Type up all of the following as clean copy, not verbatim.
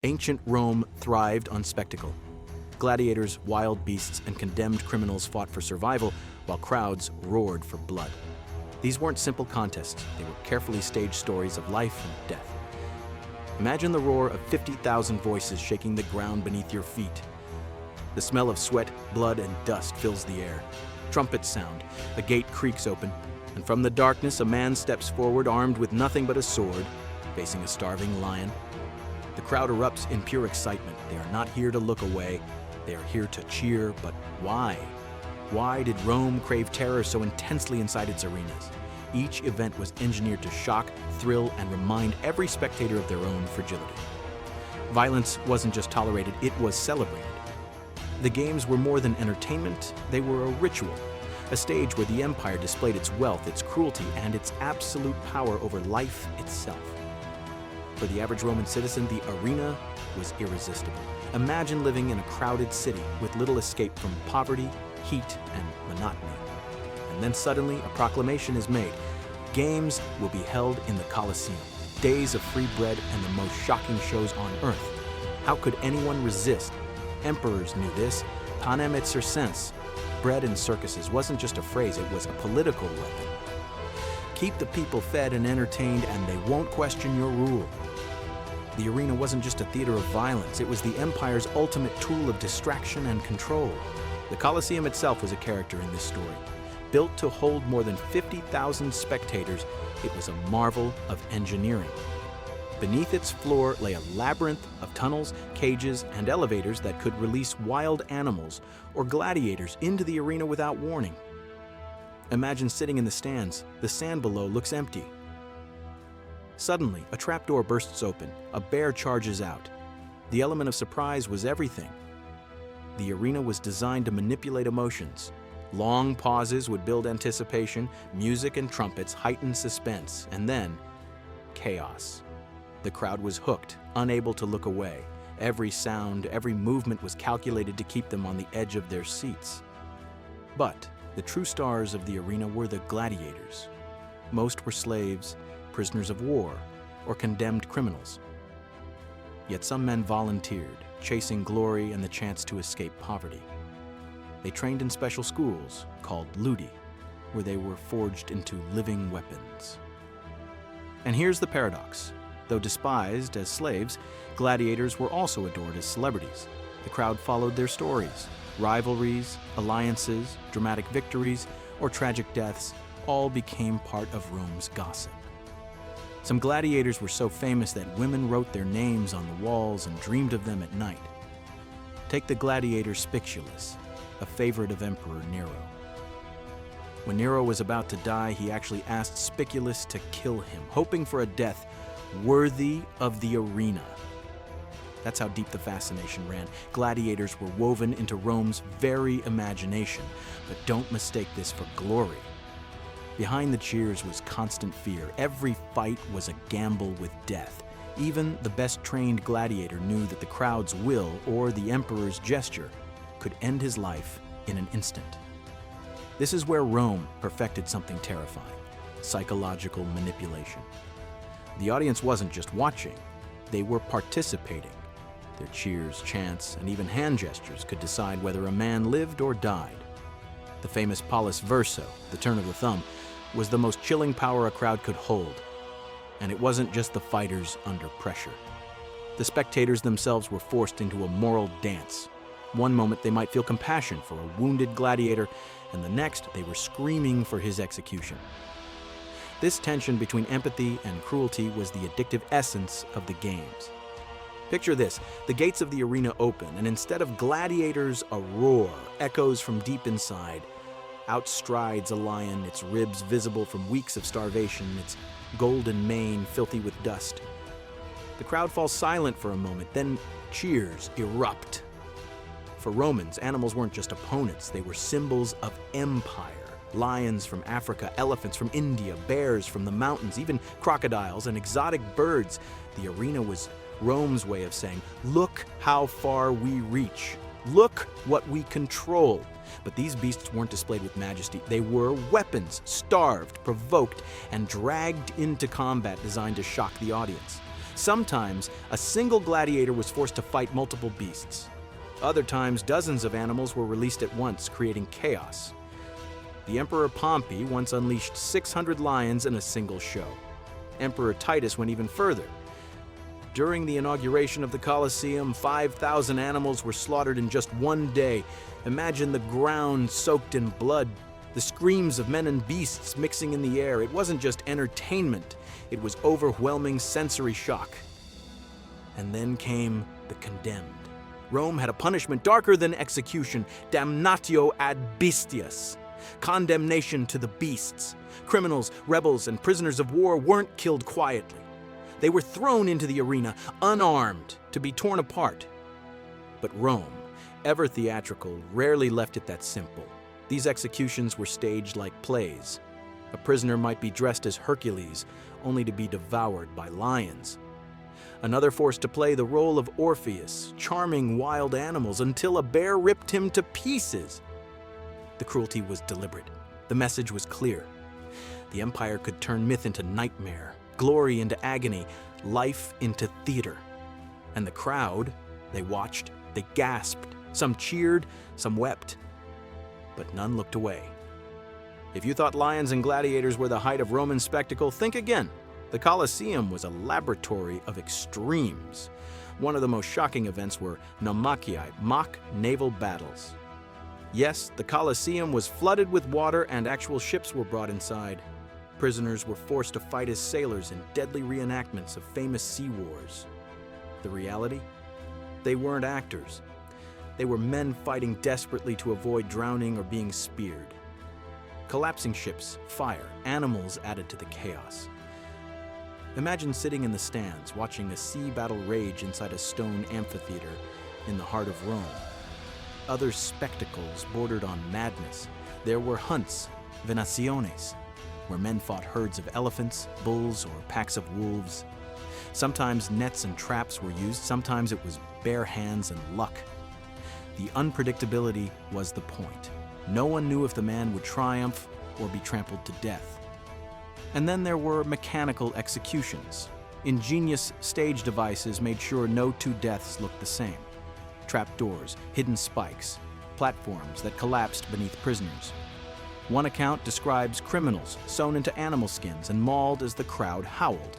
Ancient Rome thrived on spectacle. Gladiators, wild beasts, and condemned criminals fought for survival, while crowds roared for blood. These weren't simple contests, they were carefully staged stories of life and death. Imagine the roar of 50,000 voices shaking the ground beneath your feet. The smell of sweat, blood, and dust fills the air. Trumpets sound, a gate creaks open, and from the darkness a man steps forward armed with nothing but a sword, facing a starving lion. The crowd erupts in pure excitement. They are not here to look away, they are here to cheer, but why? Why did Rome crave terror so intensely inside its arenas? Each event was engineered to shock, thrill, and remind every spectator of their own fragility. Violence wasn't just tolerated, it was celebrated. The games were more than entertainment, they were a ritual, a stage where the empire displayed its wealth, its cruelty, and its absolute power over life itself. For the average Roman citizen, the arena was irresistible. Imagine living in a crowded city with little escape from poverty, heat, and monotony. And then suddenly, a proclamation is made. Games will be held in the Colosseum. Days of free bread and the most shocking shows on earth. How could anyone resist? Emperors knew this. Panem et circenses. Bread and circuses wasn't just a phrase, it was a political weapon. Keep the people fed and entertained, and they won't question your rule. The arena wasn't just a theater of violence, it was the empire's ultimate tool of distraction and control. The Colosseum itself was a character in this story. Built to hold more than 50,000 spectators, it was a marvel of engineering. Beneath its floor lay a labyrinth of tunnels, cages, and elevators that could release wild animals or gladiators into the arena without warning. Imagine sitting in the stands. The sand below looks empty. Suddenly, a trapdoor bursts open. A bear charges out. The element of surprise was everything. The arena was designed to manipulate emotions. Long pauses would build anticipation, music and trumpets heightened suspense, and then chaos. The crowd was hooked, unable to look away. Every sound, every movement was calculated to keep them on the edge of their seats. But the true stars of the arena were the gladiators. Most were slaves, prisoners of war, or condemned criminals. Yet some men volunteered, chasing glory and the chance to escape poverty. They trained in special schools, called ludi, where they were forged into living weapons. And here's the paradox. Though despised as slaves, gladiators were also adored as celebrities. The crowd followed their stories. Rivalries, alliances, dramatic victories, or tragic deaths all became part of Rome's gossip. Some gladiators were so famous that women wrote their names on the walls and dreamed of them at night. Take the gladiator Spiculus, a favorite of Emperor Nero. When Nero was about to die, he actually asked Spiculus to kill him, hoping for a death worthy of the arena. That's how deep the fascination ran. Gladiators were woven into Rome's very imagination, but don't mistake this for glory. Behind the cheers was constant fear. Every fight was a gamble with death. Even the best trained gladiator knew that the crowd's will, or the emperor's gesture, could end his life in an instant. This is where Rome perfected something terrifying: psychological manipulation. The audience wasn't just watching, they were participating. Their cheers, chants, and even hand gestures could decide whether a man lived or died. The famous pollis verso, the turn of the thumb, was the most chilling power a crowd could hold. And it wasn't just the fighters under pressure. The spectators themselves were forced into a moral dance. One moment they might feel compassion for a wounded gladiator, and the next they were screaming for his execution. This tension between empathy and cruelty was the addictive essence of the games. Picture this: the gates of the arena open, and instead of gladiators, a roar echoes from deep inside. Out strides a lion, its ribs visible from weeks of starvation, its golden mane filthy with dust. The crowd falls silent for a moment, then cheers erupt. For Romans, animals weren't just opponents, they were symbols of empire. Lions from Africa, elephants from India, bears from the mountains, even crocodiles and exotic birds. The arena was Rome's way of saying, look how far we reach. Look what we control. But these beasts weren't displayed with majesty. They were weapons, starved, provoked, and dragged into combat designed to shock the audience. Sometimes, a single gladiator was forced to fight multiple beasts. Other times, dozens of animals were released at once, creating chaos. The Emperor Pompey once unleashed 600 lions in a single show. Emperor Titus went even further. During the inauguration of the Colosseum, 5,000 animals were slaughtered in just one day. Imagine the ground soaked in blood, the screams of men and beasts mixing in the air. It wasn't just entertainment, it was overwhelming sensory shock. And then came the condemned. Rome had a punishment darker than execution, damnatio ad bestias, condemnation to the beasts. Criminals, rebels, and prisoners of war weren't killed quietly. They were thrown into the arena, unarmed, to be torn apart. But Rome, ever theatrical, rarely left it that simple. These executions were staged like plays. A prisoner might be dressed as Hercules, only to be devoured by lions. Another forced to play the role of Orpheus, charming wild animals until a bear ripped him to pieces. The cruelty was deliberate. The message was clear. The empire could turn myth into nightmare, glory into agony, life into theater. And the crowd, they watched, they gasped. Some cheered, some wept. But none looked away. If you thought lions and gladiators were the height of Roman spectacle, think again. The Colosseum was a laboratory of extremes. One of the most shocking events were naumachiae, mock naval battles. Yes, the Colosseum was flooded with water and actual ships were brought inside. Prisoners were forced to fight as sailors in deadly reenactments of famous sea wars. The reality? They weren't actors. They were men fighting desperately to avoid drowning or being speared. Collapsing ships, fire, animals added to the chaos. Imagine sitting in the stands, watching a sea battle rage inside a stone amphitheater in the heart of Rome. Other spectacles bordered on madness. There were hunts, venaciones, where men fought herds of elephants, bulls, or packs of wolves. Sometimes nets and traps were used, sometimes it was bare hands and luck. The unpredictability was the point. No one knew if the man would triumph or be trampled to death. And then there were mechanical executions. Ingenious stage devices made sure no two deaths looked the same. Trapdoors, hidden spikes, platforms that collapsed beneath prisoners. One account describes criminals sewn into animal skins and mauled as the crowd howled.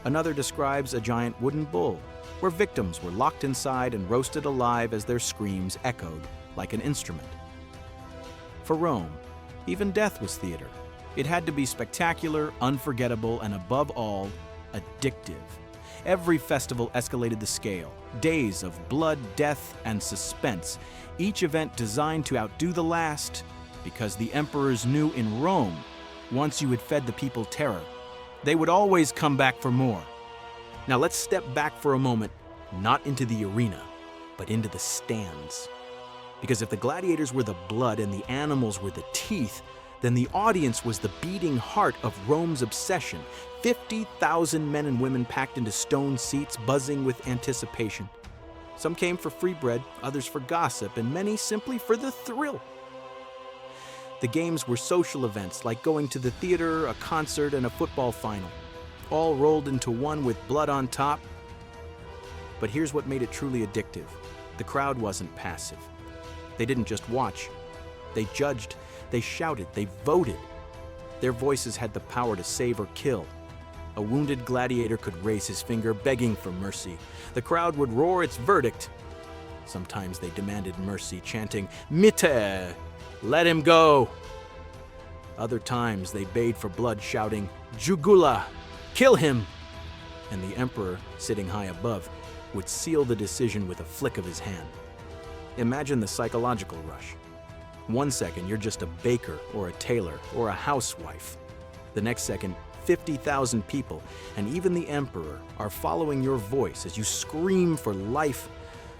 Another describes a giant wooden bull, where victims were locked inside and roasted alive as their screams echoed like an instrument. For Rome, even death was theater. It had to be spectacular, unforgettable, and above all, addictive. Every festival escalated the scale. Days of blood, death, and suspense. Each event designed to outdo the last, because the emperors knew in Rome, once you had fed the people terror, they would always come back for more. Now let's step back for a moment, not into the arena, but into the stands. Because if the gladiators were the blood and the animals were the teeth, then the audience was the beating heart of Rome's obsession. 50,000 men and women packed into stone seats, buzzing with anticipation. Some came for free bread, others for gossip, and many simply for the thrill. The games were social events like going to the theater, a concert, and a football final, all rolled into one with blood on top. But here's what made it truly addictive. The crowd wasn't passive. They didn't just watch. They judged, they shouted, they voted. Their voices had the power to save or kill. A wounded gladiator could raise his finger, begging for mercy. The crowd would roar its verdict. Sometimes they demanded mercy, chanting, "Mitte! Let him go!" Other times they bayed for blood, shouting, "Jugula! Kill him!" And the emperor, sitting high above, would seal the decision with a flick of his hand. Imagine the psychological rush. One second, you're just a baker or a tailor or a housewife. The next second, 50,000 people, and even the emperor, are following your voice as you scream for life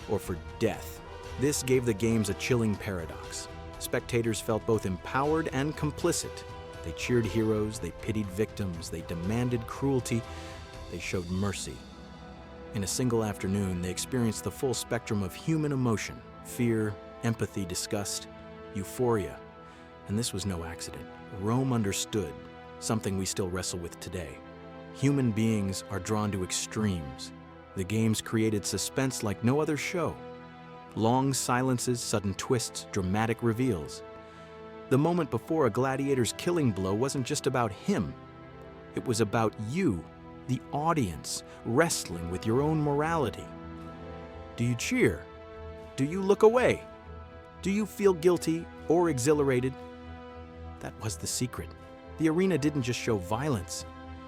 or for death. This gave the games a chilling paradox. Spectators felt both empowered and complicit. They cheered heroes, they pitied victims, they demanded cruelty, they showed mercy. In a single afternoon, they experienced the full spectrum of human emotion: fear, empathy, disgust, euphoria. And this was no accident. Rome understood, something we still wrestle with today. Human beings are drawn to extremes. The games created suspense like no other show. Long silences, sudden twists, dramatic reveals. The moment before a gladiator's killing blow wasn't just about him. It was about you, the audience, wrestling with your own morality. Do you cheer? Do you look away? Do you feel guilty or exhilarated? That was the secret. The arena didn't just show violence.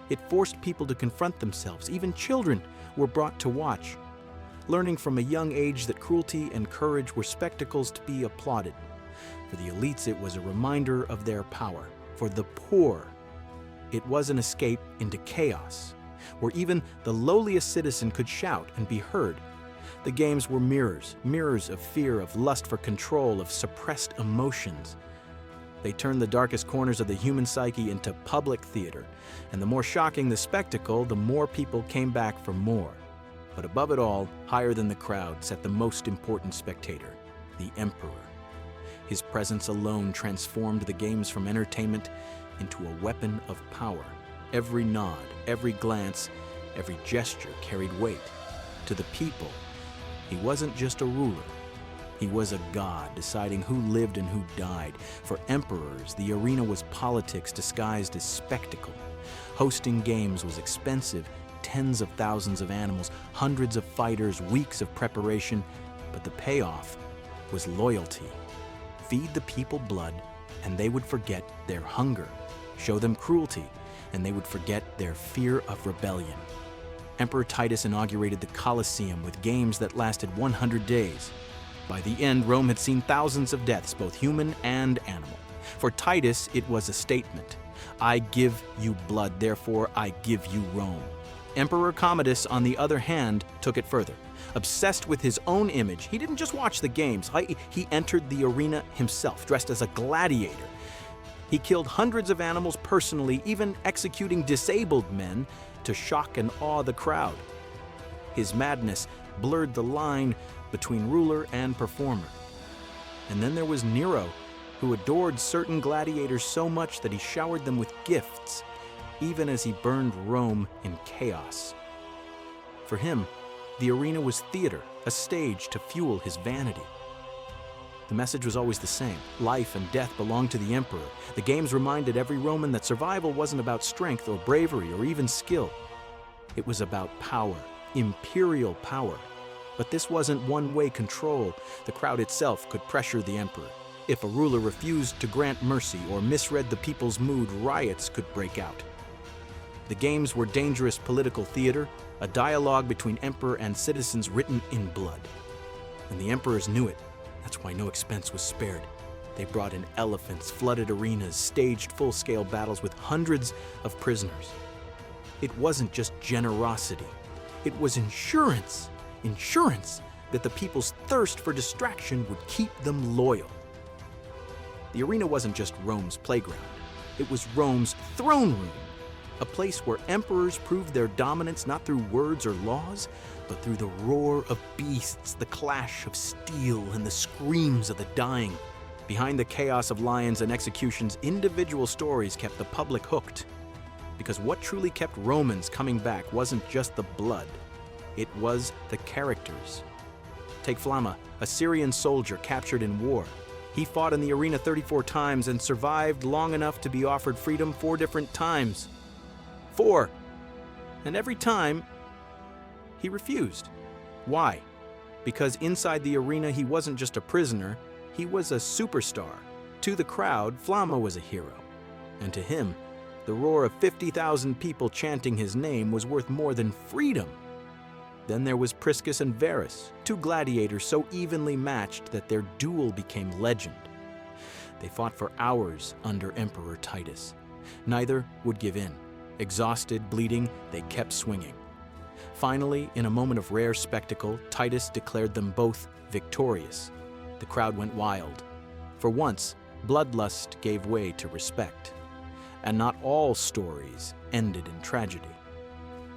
It forced people to confront themselves. Even children were brought to watch, learning from a young age that cruelty and courage were spectacles to be applauded. For the elites, it was a reminder of their power. For the poor, it was an escape into chaos, where even the lowliest citizen could shout and be heard. The games were mirrors of fear, of lust for control, of suppressed emotions. They turned the darkest corners of the human psyche into public theater, and the more shocking the spectacle, the more people came back for more. But above it all, higher than the crowd, sat the most important spectator, the Emperor. His presence alone transformed the games from entertainment into a weapon of power. Every nod, every glance, every gesture carried weight. To the people, he wasn't just a ruler. He was a god deciding who lived and who died. For emperors, the arena was politics disguised as spectacle. Hosting games was expensive, tens of thousands of animals, hundreds of fighters, weeks of preparation, but the payoff was loyalty. Feed the people blood, and they would forget their hunger. Show them cruelty, and they would forget their fear of rebellion. Emperor Titus inaugurated the Colosseum with games that lasted 100 days. By the end, Rome had seen thousands of deaths, both human and animal. For Titus, it was a statement. I give you blood, therefore I give you Rome. Emperor Commodus, on the other hand, took it further. Obsessed with his own image, he didn't just watch the games. He entered the arena himself, dressed as a gladiator. He killed hundreds of animals personally, even executing disabled men to shock and awe the crowd. His madness blurred the line between ruler and performer. And then there was Nero, who adored certain gladiators so much that he showered them with gifts, even as he burned Rome in chaos. For him, the arena was theater, a stage to fuel his vanity. The message was always the same. Life and death belonged to the emperor. The games reminded every Roman that survival wasn't about strength or bravery or even skill. It was about power, imperial power. But this wasn't one-way control. The crowd itself could pressure the emperor. If a ruler refused to grant mercy or misread the people's mood, riots could break out. The games were dangerous political theater, a dialogue between emperor and citizens written in blood. And the emperors knew it. That's why no expense was spared. They brought in elephants, flooded arenas, staged full-scale battles with hundreds of prisoners. It wasn't just generosity. It was insurance that the people's thirst for distraction would keep them loyal. The arena wasn't just Rome's playground. It was Rome's throne room, a place where emperors proved their dominance not through words or laws, but through the roar of beasts, the clash of steel, and the screams of the dying. Behind the chaos of lions and executions, individual stories kept the public hooked. Because what truly kept Romans coming back wasn't just the blood, it was the characters. Take Flamma, a Syrian soldier captured in war. He fought in the arena 34 times and survived long enough to be offered freedom 4 different times. 4. And every time, he refused. Why? Because inside the arena, he wasn't just a prisoner, he was a superstar. To the crowd, Flamma was a hero. And to him, the roar of 50,000 people chanting his name was worth more than freedom. Then there was Priscus and Varus, 2 gladiators so evenly matched that their duel became legend. They fought for hours under Emperor Titus. Neither would give in. Exhausted, bleeding, they kept swinging. Finally, in a moment of rare spectacle, Titus declared them both victorious. The crowd went wild. For once, bloodlust gave way to respect. And not all stories ended in tragedy.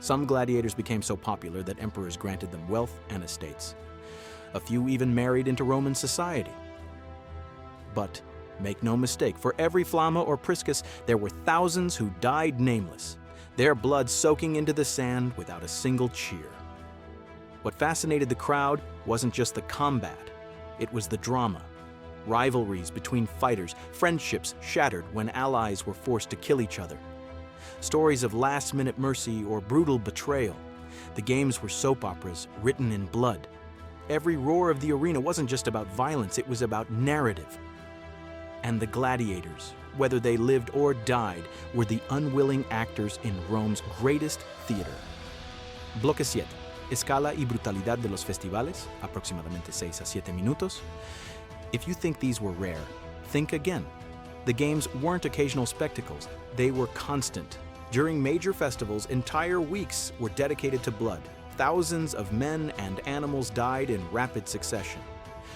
Some gladiators became so popular that emperors granted them wealth and estates. A few even married into Roman society. But make no mistake, for every Flamma or Priscus, there were thousands who died nameless. their blood soaking into the sand without a single cheer. What fascinated the crowd wasn't just the combat, it was the drama. Rivalries between fighters, friendships shattered when allies were forced to kill each other. Stories of last-minute mercy or brutal betrayal. The games were soap operas written in blood. Every roar of the arena wasn't just about violence, it was about narrative. And the gladiators, whether they lived or died, were the unwilling actors in Rome's greatest theater. Bloque 7. Escala y brutalidad de los festivales, aproximadamente 6 a 7 minutos. If you think these were rare, think again. The games weren't occasional spectacles, they were constant. During major festivals, entire weeks were dedicated to blood. Thousands of men and animals died in rapid succession.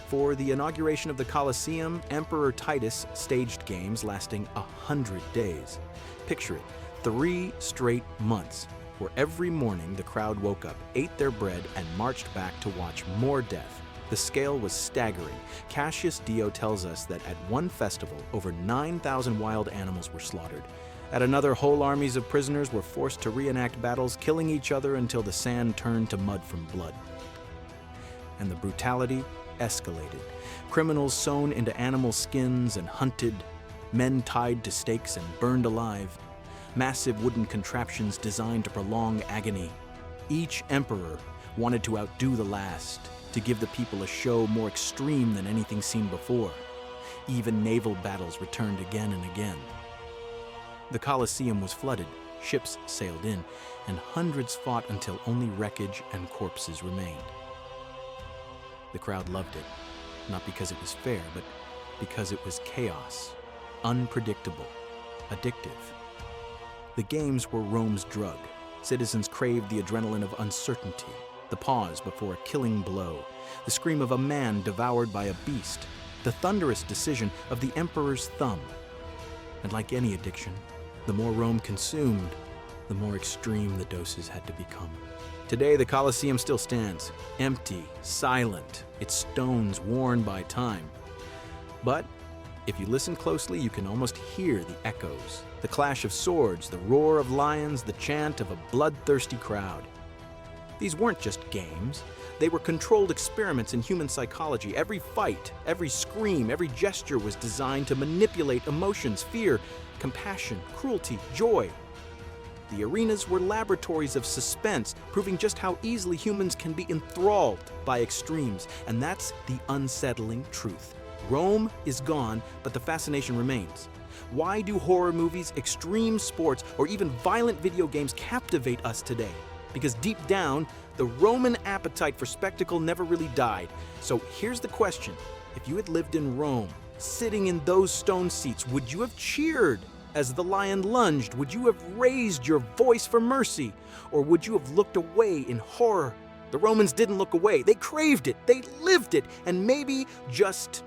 For the inauguration of the Colosseum, Emperor Titus staged games lasting 100 days. Picture it, 3 straight months, where every morning the crowd woke up, ate their bread, and marched back to watch more death. The scale was staggering. Cassius Dio tells us that at one festival, over 9,000 wild animals were slaughtered. At another, whole armies of prisoners were forced to reenact battles, killing each other until the sand turned to mud from blood. And the brutality escalated. Criminals sewn into animal skins and hunted, men tied to stakes and burned alive, massive wooden contraptions designed to prolong agony. Each emperor wanted to outdo the last, to give the people a show more extreme than anything seen before. Even naval battles returned again and again. The Colosseum was flooded, ships sailed in, and hundreds fought until only wreckage and corpses remained. The crowd loved it, not because it was fair, but because it was chaos, unpredictable, addictive. The games were Rome's drug. Citizens craved the adrenaline of uncertainty, the pause before a killing blow, the scream of a man devoured by a beast, the thunderous decision of the emperor's thumb. And like any addiction, the more Rome consumed, the more extreme the doses had to become. Today, the Colosseum still stands, empty, silent, its stones worn by time. But if you listen closely, you can almost hear the echoes, the clash of swords, the roar of lions, the chant of a bloodthirsty crowd. These weren't just games. They were controlled experiments in human psychology. Every fight, every scream, every gesture was designed to manipulate emotions, fear, compassion, cruelty, joy. The arenas were laboratories of suspense, proving just how easily humans can be enthralled by extremes. And that's the unsettling truth. Rome is gone, but the fascination remains. Why do horror movies, extreme sports, or even violent video games captivate us today? Because deep down, the Roman appetite for spectacle never really died. So here's the question. If you had lived in Rome, sitting in those stone seats, would you have cheered as the lion lunged? Would you have raised your voice for mercy? Or would you have looked away in horror? The Romans didn't look away. They craved it. They lived it. And maybe, just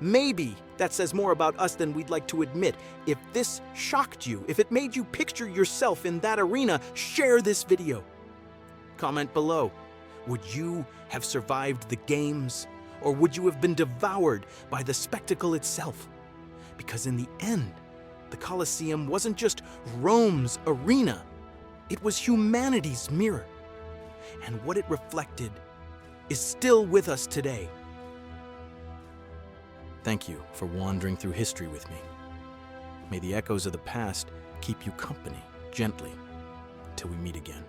maybe, that says more about us than we'd like to admit. If this shocked you, if it made you picture yourself in that arena, share this video. Comment below. Would you have survived the games? Or would you have been devoured by the spectacle itself? Because in the end, the Colosseum wasn't just Rome's arena. It was humanity's mirror. And what it reflected is still with us today. Thank you for wandering through history with me. May the echoes of the past keep you company gently till we meet again.